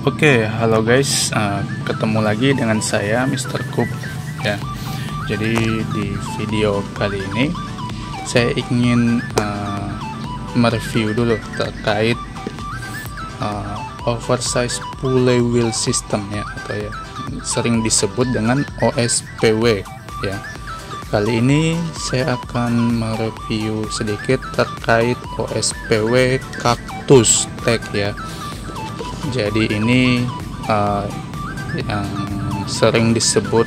Oke, halo guys, ketemu lagi dengan saya Mr. Coop ya. Jadi di video kali ini saya ingin mereview dulu terkait oversize pulley wheel system ya, atau ya sering disebut dengan OSPW ya. Kali ini saya akan mereview sedikit terkait OSPW Cactus Tech ya. Jadi ini yang sering disebut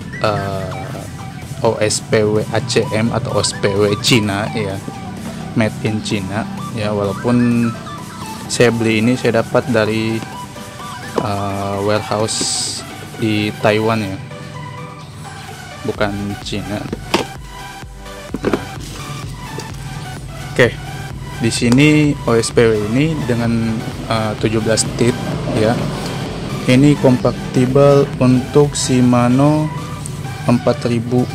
OSPW ACM atau OSPW Cina ya, made in China ya. Walaupun saya beli ini saya dapat dari warehouse di Taiwan ya, bukan Cina. Oke, di sini OSPW ini dengan 17 teeth ya. Ini kompatibel untuk Shimano 4600,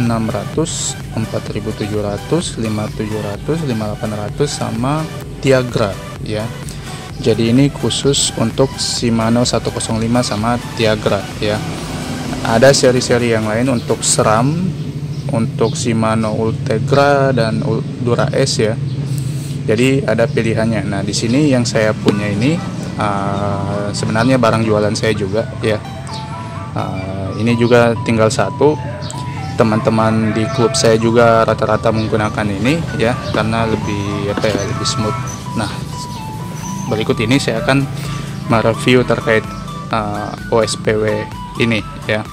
4700, 5700, 5800 sama Tiagra ya. Jadi ini khusus untuk Shimano 105 sama Tiagra ya. Ada seri-seri yang lain untuk SRAM, untuk Shimano Ultegra dan Dura S ya. Jadi ada pilihannya. Nah, di sini yang saya punya ini sebenarnya barang jualan saya juga ya. Ini juga tinggal satu. Teman-teman di klub saya juga rata-rata menggunakan ini ya, karena lebih lebih smooth. Nah, berikut ini saya akan mereview terkait OSPW ini ya.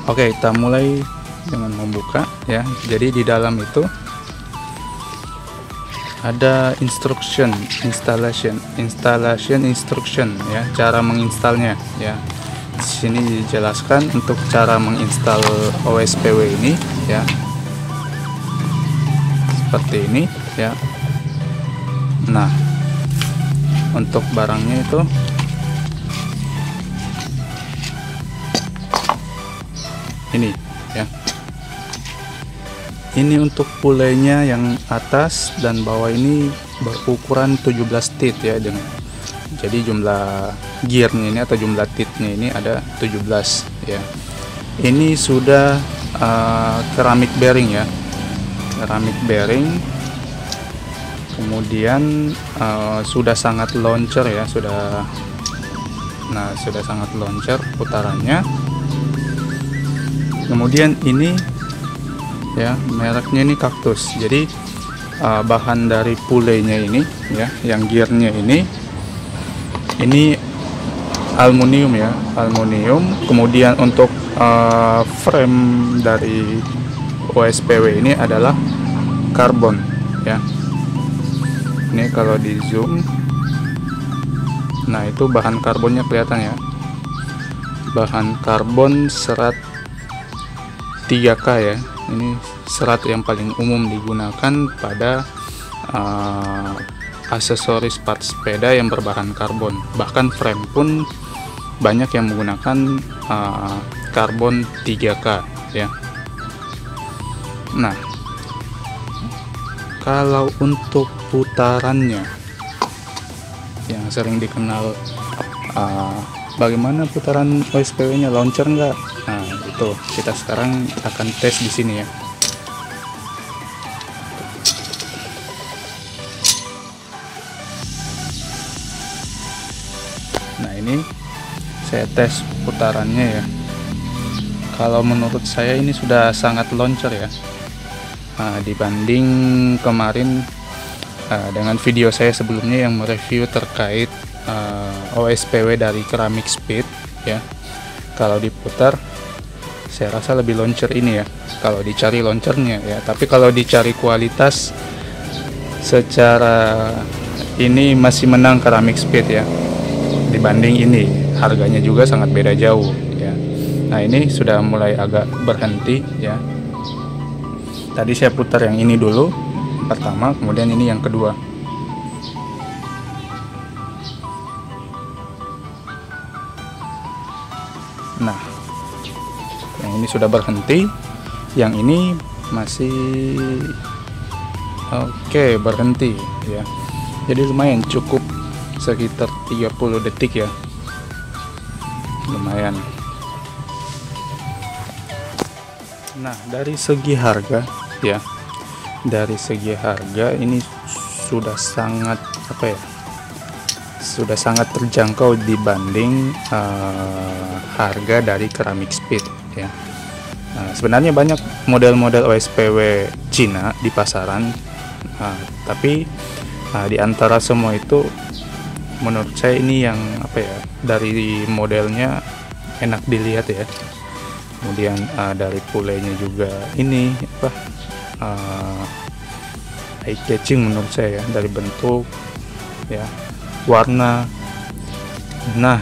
Oke, kita mulai dengan membuka ya. Jadi di dalam itu ada installation instruction ya, cara menginstalnya ya. Di sini dijelaskan untuk cara menginstal OSPW ini ya, seperti ini ya. Nah, untuk barangnya itu ini ya. Ini untuk pulley-nya yang atas dan bawah ini berukuran 17 teeth ya, dengan jadi jumlah gearnya ini atau jumlah teeth-nya ini ada 17 ya. Ini sudah keramik bearing ya, keramik bearing. Kemudian sudah sangat loncer ya, sudah sangat loncer putarannya. Kemudian ini ya, mereknya ini Cactus. Jadi bahan dari pulley-nya ini ya, yang gearnya ini aluminium ya, aluminium. Kemudian untuk frame dari OSPW ini adalah karbon ya. Ini kalau di zoom, nah itu bahan karbonnya kelihatan ya, bahan karbon serat 3K ya. Ini serat yang paling umum digunakan pada aksesoris part sepeda yang berbahan karbon. Bahkan frame pun banyak yang menggunakan karbon 3K ya. Nah, kalau untuk putarannya yang sering dikenal, bagaimana putaran OSPW-nya, launcher enggak? Nah, itu kita sekarang akan tes di sini ya. Nah, ini saya tes putarannya ya. Kalau menurut saya ini sudah sangat loncer ya. Dibanding kemarin dengan video saya sebelumnya yang mereview terkait OSPW dari Ceramic Speed ya. Kalau diputar saya rasa lebih loncer ini ya, kalau dicari loncernya ya. Tapi kalau dicari kualitas, secara ini masih menang Ceramic Speed ya. Dibanding ini, harganya juga sangat beda jauh ya. Nah, ini sudah mulai agak berhenti ya. Tadi saya putar yang ini dulu pertama, kemudian ini yang kedua. Nah, yang ini sudah berhenti, yang ini masih oke, berhenti ya. Jadi lumayan, cukup sekitar 30 detik ya. lumayan. Nah, dari segi harga ya, dari segi harga ini sudah sangat sudah sangat terjangkau dibanding harga dari Ceramic Speed ya. Sebenarnya banyak model-model OSPW Cina di pasaran, tapi di antara semua itu menurut saya ini yang dari modelnya enak dilihat ya. Kemudian dari pulainya juga ini eye catching menurut saya ya, dari bentuk ya, warna. Nah,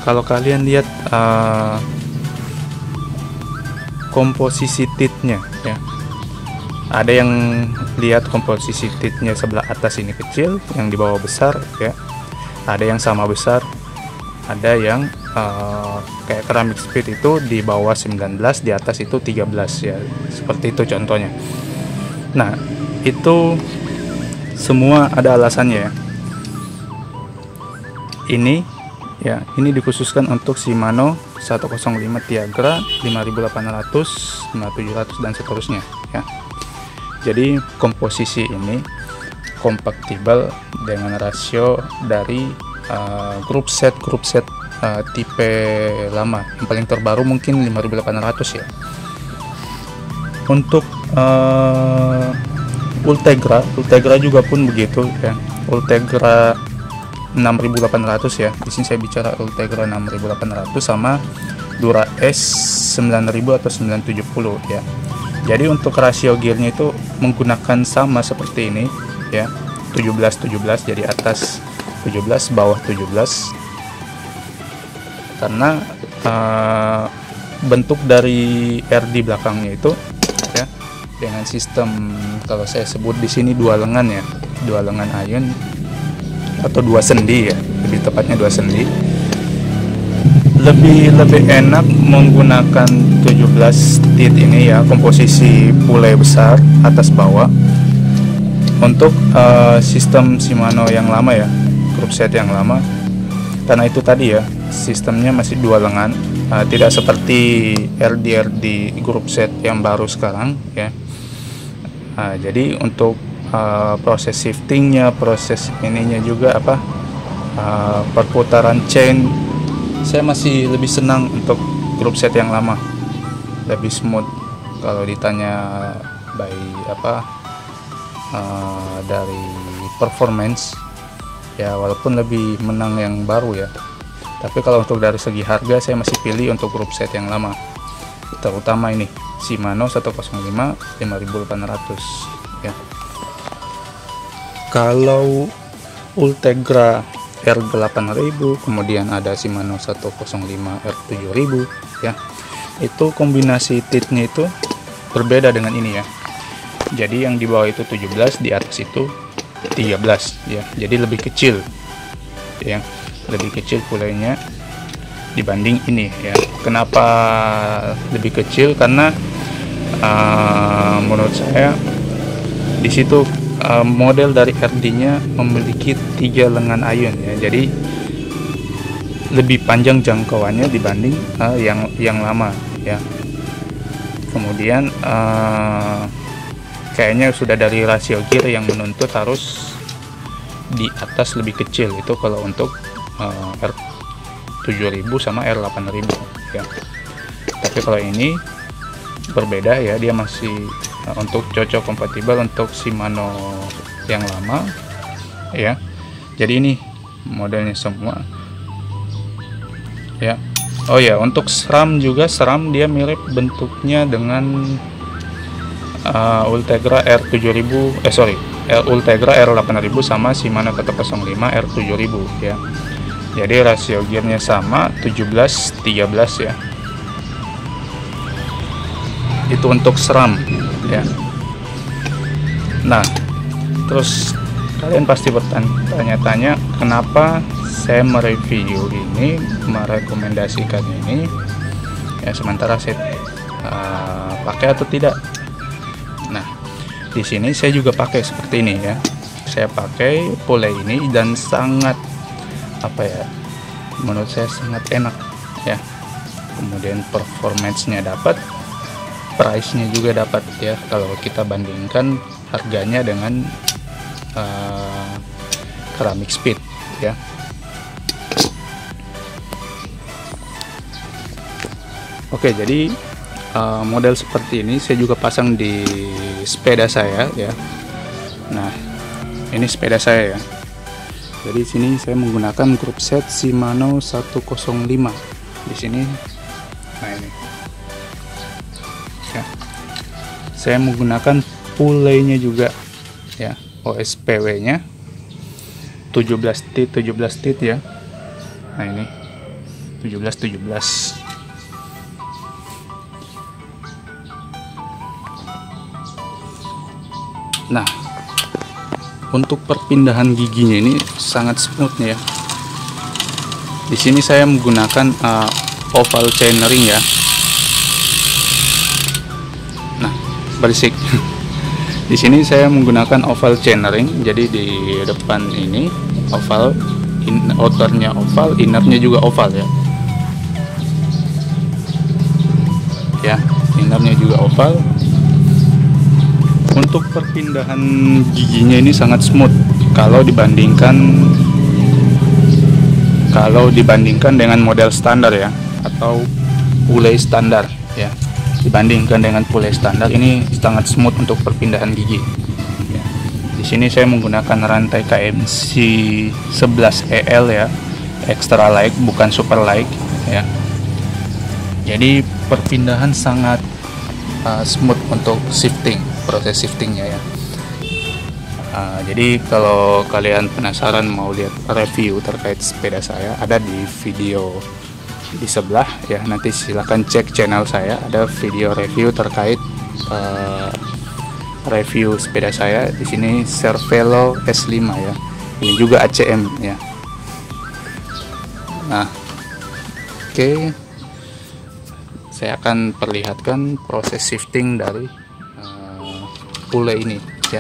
kalau kalian lihat komposisi titnya ya, ada yang lihat komposisi titnya sebelah atas ini kecil, yang di bawah besar ya, ada yang sama besar, ada yang kayak Ceramic Speed itu di bawah 19, di atas itu 13 ya, seperti itu contohnya. Nah, itu semua ada alasannya ya. Ini ya, ini dikhususkan untuk Shimano 105 Tiagra 5800, 5700 dan seterusnya ya. Jadi komposisi ini kompatibel dengan rasio dari grup set tipe lama. Yang paling terbaru mungkin 5800 ya. Untuk Ultegra juga pun begitu ya. Ultegra 6800 ya. Di sini saya bicara Ultegra 6800 sama Dura S 9000 atau 970 ya. Jadi untuk rasio gearnya itu menggunakan sama seperti ini ya. 17 jadi atas 17, bawah 17. Karena bentuk dari R di belakangnya itu ya, dengan sistem, kalau saya sebut di sini dua lengan ya, dua lengan ayun atau dua sendi ya, lebih tepatnya dua sendi. Lebih enak menggunakan 17 tit ini ya, komposisi pulai besar atas bawah untuk sistem Shimano yang lama ya, grup set yang lama. Karena itu tadi ya, sistemnya masih dua lengan, tidak seperti RD grup set yang baru sekarang ya. Jadi untuk proses shiftingnya, proses ininya juga perputaran chain, saya masih lebih senang untuk grup set yang lama, lebih smooth. Kalau ditanya dari performance ya, walaupun lebih menang yang baru ya, tapi kalau untuk dari segi harga saya masih pilih untuk grup set yang lama, terutama ini Shimano 105 5800 ya. Kalau Ultegra R8000, kemudian ada Shimano 105 R7000 ya, itu kombinasi titnya itu berbeda dengan ini ya. Jadi yang di bawah itu 17, di atas itu 13 ya, jadi lebih kecil ya, lebih kecil pulainya dibanding ini ya. Kenapa lebih kecil? Karena menurut saya di situ model dari RD-nya memiliki 3 lengan ayun ya, jadi lebih panjang jangkauannya dibanding yang lama ya. Kemudian kayaknya sudah dari rasio gear yang menuntut harus di atas lebih kecil itu kalau untuk R7000 sama R8000 ya. Tapi kalau ini berbeda ya, dia masih untuk cocok kompatibel untuk Shimano yang lama ya. Jadi ini modelnya semua ya. Oh ya, untuk SRAM juga, SRAM dia mirip bentuknya dengan Ultegra R7000 Ultegra R8000 sama Shimano 105 R7000 ya. Jadi rasio gearnya sama 17-13 ya. Itu untuk SRAM ya. Nah, terus kalian pasti bertanya-tanya kenapa saya mereview ini, merekomendasikan ini ya, sementara saya pakai atau tidak. Nah, di sini saya juga pakai seperti ini ya. Saya pakai pulai ini dan sangat menurut saya sangat enak ya. Kemudian performance-nya dapat, price-nya juga dapat ya, kalau kita bandingkan harganya dengan Ceramic Speed ya. Oke, jadi model seperti ini saya juga pasang di sepeda saya ya. Nah, ini sepeda saya ya. Jadi sini saya menggunakan grup set Shimano 105 di sini. Nah ini ya, saya menggunakan pulley-nya juga ya, OSPW-nya 17 tit ya. Nah ini 17. Nah, untuk perpindahan giginya ini sangat smooth ya. Di sini saya menggunakan oval chainring ya. Nah, berisik. Di sini saya menggunakan oval chainring. Jadi di depan ini oval, outernya oval, innernya juga oval ya. Ya, innernya juga oval. Untuk perpindahan giginya ini sangat smooth kalau dibandingkan dengan model standar ya, atau pulley standar ya. Dibandingkan dengan pulley standar, ini sangat smooth untuk perpindahan gigi ya. Di sini saya menggunakan rantai KMC 11 EL ya, extra light bukan super light ya. Jadi perpindahan sangat smooth untuk shifting, proses shiftingnya ya. Jadi kalau kalian penasaran mau lihat review terkait sepeda saya, ada di video di sebelah ya. Nanti silahkan cek channel saya, ada video review terkait review sepeda saya. Di sini Cervelo S5 ya. Ini juga ACM ya. Nah, oke. Saya akan perlihatkan proses shifting dari pulley ini ya.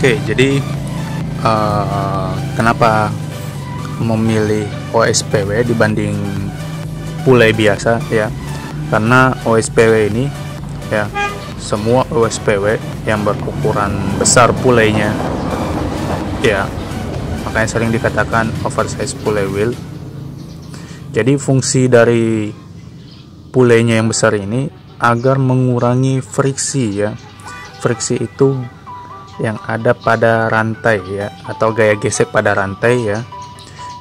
Oke, jadi kenapa memilih OSPW dibanding pulley biasa ya? Karena OSPW ini ya, semua OSPW yang berukuran besar pulley-nya ya, makanya sering dikatakan oversize pulley wheel. Jadi fungsi dari pulley-nya yang besar ini agar mengurangi friksi ya. Friksi itu yang ada pada rantai ya, atau gaya gesek pada rantai ya,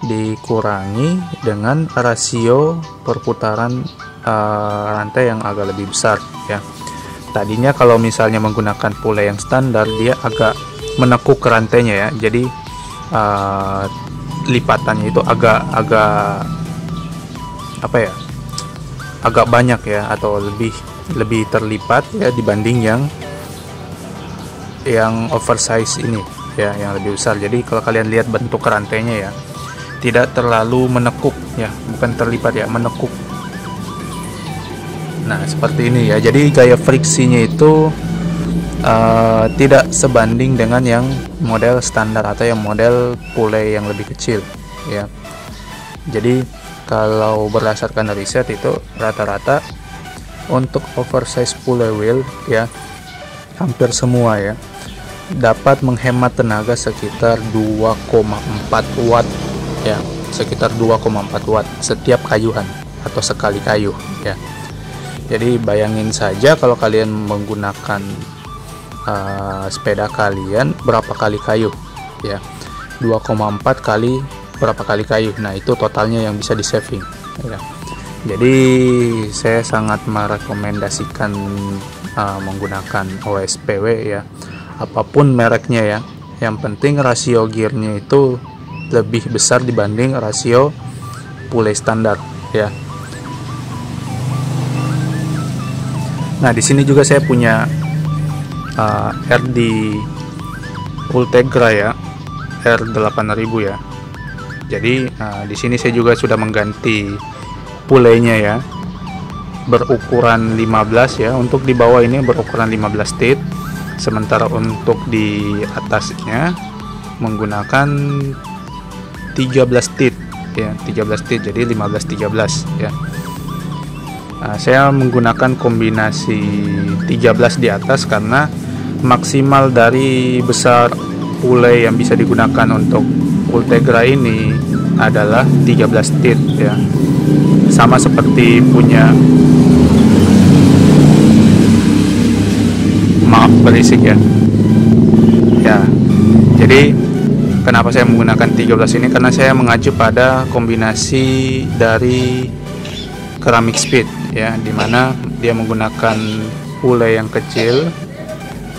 dikurangi dengan rasio perputaran rantai yang agak lebih besar ya. Tadinya kalau misalnya menggunakan pulley yang standar, dia agak menekuk rantainya ya, jadi lipatannya itu agak apa ya, agak banyak ya, atau lebih terlipat ya dibanding yang oversize ini ya, yang lebih besar. Jadi kalau kalian lihat bentuk rantainya ya, tidak terlalu menekuk ya, bukan terlipat ya, menekuk. Nah seperti ini ya, jadi gaya friksinya itu tidak sebanding dengan yang model standar atau yang model pulley yang lebih kecil ya. Jadi kalau berdasarkan riset itu rata-rata untuk oversize pulley wheel ya, hampir semua ya, dapat menghemat tenaga sekitar 2,4 watt ya, sekitar 2,4 watt setiap kayuhan atau sekali kayuh ya. Jadi bayangin saja kalau kalian menggunakan sepeda kalian berapa kali kayuh ya, 2,4 kali berapa kali kayuh. Nah itu totalnya yang bisa di saving ya. Jadi saya sangat merekomendasikan menggunakan OSPW ya, apapun mereknya ya, yang penting rasio gearnya itu lebih besar dibanding rasio pulai standar ya. Nah di sini juga saya punya RD Ultegra ya, R8000 ya. Jadi di sini saya juga sudah mengganti pulaynya ya, berukuran 15 ya. Untuk di bawah ini berukuran 15 teeth, sementara untuk di atasnya menggunakan 13 teeth ya, 13 teeth, jadi 15-13 ya. Saya menggunakan kombinasi 13 di atas karena maksimal dari besar pulai yang bisa digunakan untuk Ultegra ini adalah 13 teeth ya. Sama seperti punya, maaf berisik ya. Ya. Jadi kenapa saya menggunakan 13 ini, karena saya mengacu pada kombinasi dari Ceramic Speed ya, dimana dia menggunakan pulai yang kecil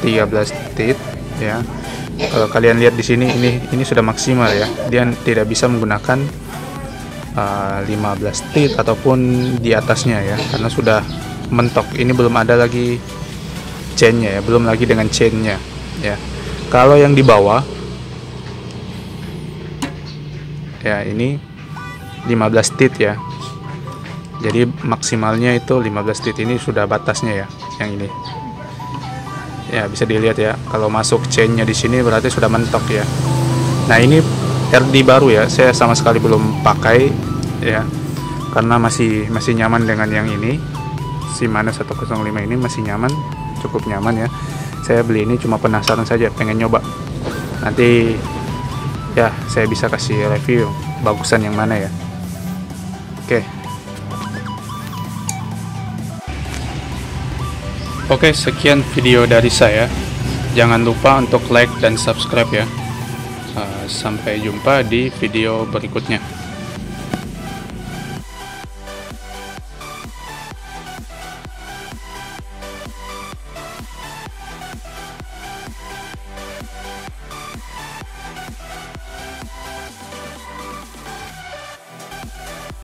13 teeth ya. Kalau kalian lihat di sini, ini sudah maksimal ya, dia tidak bisa menggunakan 15 teeth ataupun di atasnya ya, karena sudah mentok. Ini belum ada lagi chainnya ya, belum lagi dengan chainnya ya. Kalau yang di bawah ya, ini 15 teeth ya, jadi maksimalnya itu 15 teeth, ini sudah batasnya ya, yang ini ya, bisa dilihat ya. Kalau masuk chainnya di sini berarti sudah mentok ya. Nah ini RD baru ya, saya sama sekali belum pakai ya, karena masih nyaman dengan yang ini. Shimano 105 ini masih nyaman, cukup nyaman ya. Saya beli ini cuma penasaran saja, pengen nyoba. Nanti ya saya bisa kasih review bagusan yang mana ya. Oke, sekian video dari saya. Jangan lupa untuk like dan subscribe ya. Sampai jumpa di video berikutnya.